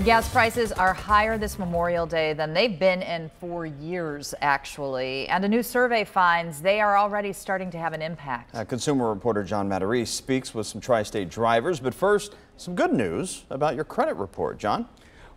Gas prices are higher this Memorial Day than they've been in 4 years, actually. And a new survey finds they are already starting to have an impact. Consumer reporter John Matarese speaks with some tri-state drivers. But first, some good news about your credit report. John?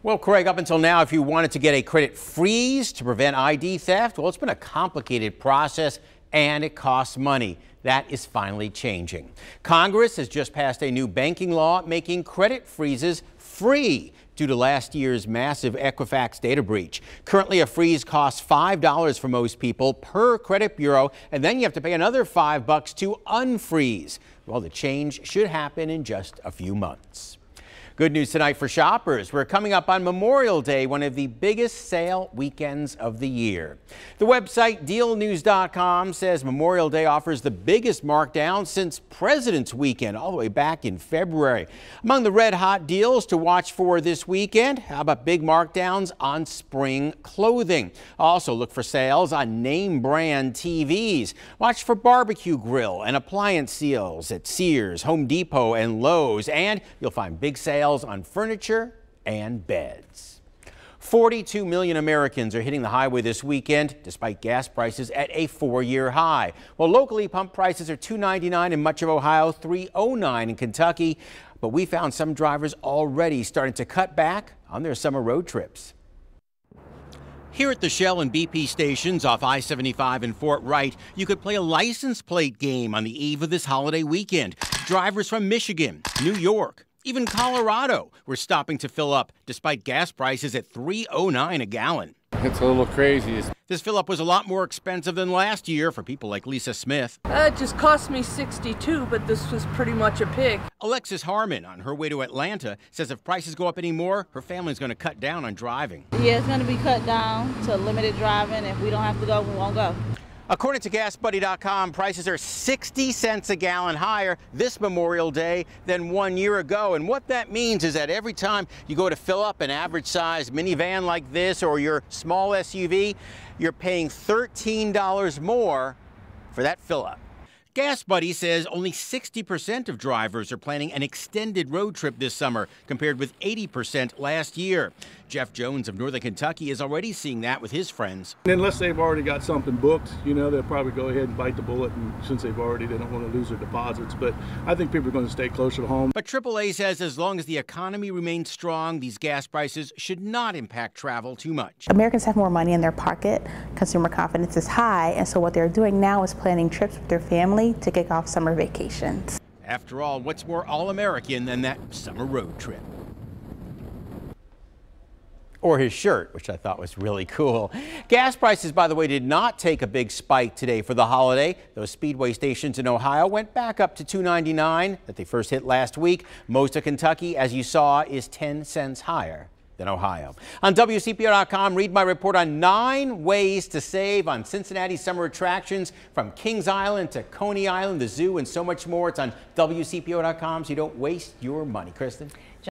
Well, Craig, up until now, if you wanted to get a credit freeze to prevent ID theft, well, it's been a complicated process and it costs money. That is finally changing. Congress has just passed a new banking law making credit freezes free due to last year's massive Equifax data breach. Currently, a freeze costs $5 for most people per credit bureau, and then you have to pay another $5 to unfreeze. Well, the change should happen in just a few months. Good news tonight for shoppers. We're coming up on Memorial Day, one of the biggest sale weekends of the year. The website dealnews.com says Memorial Day offers the biggest markdown since President's Weekend, all the way back in February. Among the red hot deals to watch for this weekend, how about big markdowns on spring clothing? Also look for sales on name brand TVs. Watch for barbecue grill and appliance sales at Sears, Home Depot, and Lowe's. And you'll find big sales on furniture and beds. 42 million Americans are hitting the highway this weekend, despite gas prices at a 4-year high. Well, locally, pump prices are $2.99 in much of Ohio, $3.09 in Kentucky. But we found some drivers already starting to cut back on their summer road trips. Here at the Shell and BP stations off I-75 in Fort Wright, you could play a license plate game on the eve of this holiday weekend. Drivers from Michigan, New York, even Colorado were stopping to fill up, despite gas prices at $3.09 a gallon. It's a little crazy. This fill-up was a lot more expensive than last year for people like Lisa Smith. It just cost me $62, but this was pretty much a pig. Alexis Harmon, on her way to Atlanta, says if prices go up anymore, her family's going to cut down on driving. Yeah, it's going to be cut down to limited driving. If we don't have to go, we won't go. According to GasBuddy.com, prices are 60 cents a gallon higher this Memorial Day than 1 year ago. And what that means is that every time you go to fill up an average-sized minivan like this or your small SUV, you're paying $13 more for that fill-up. GasBuddy says only 60% of drivers are planning an extended road trip this summer, compared with 80% last year. Jeff Jones of Northern Kentucky is already seeing that with his friends. Unless they've already got something booked, they'll probably go ahead and bite the bullet, and since they don't want to lose their deposits. But I think people are going to stay closer to home. But AAA says as long as the economy remains strong, these gas prices should not impact travel too much. Americans have more money in their pocket. Consumer confidence is high, and so what they're doing now is planning trips with their family to kick off summer vacations. After all, what's more all-American than that summer road trip? Or his shirt, which I thought was really cool. Gas prices, by the way, did not take a big spike today for the holiday. Those Speedway stations in Ohio went back up to $2.99 that they first hit last week. Most of Kentucky, as you saw, is 10 cents higher than Ohio. On WCPO.com, read my report on 9 ways to save on Cincinnati summer attractions, from Kings Island to Coney Island, the zoo, and so much more. It's on WCPO.com, so you don't waste your money. Kristen?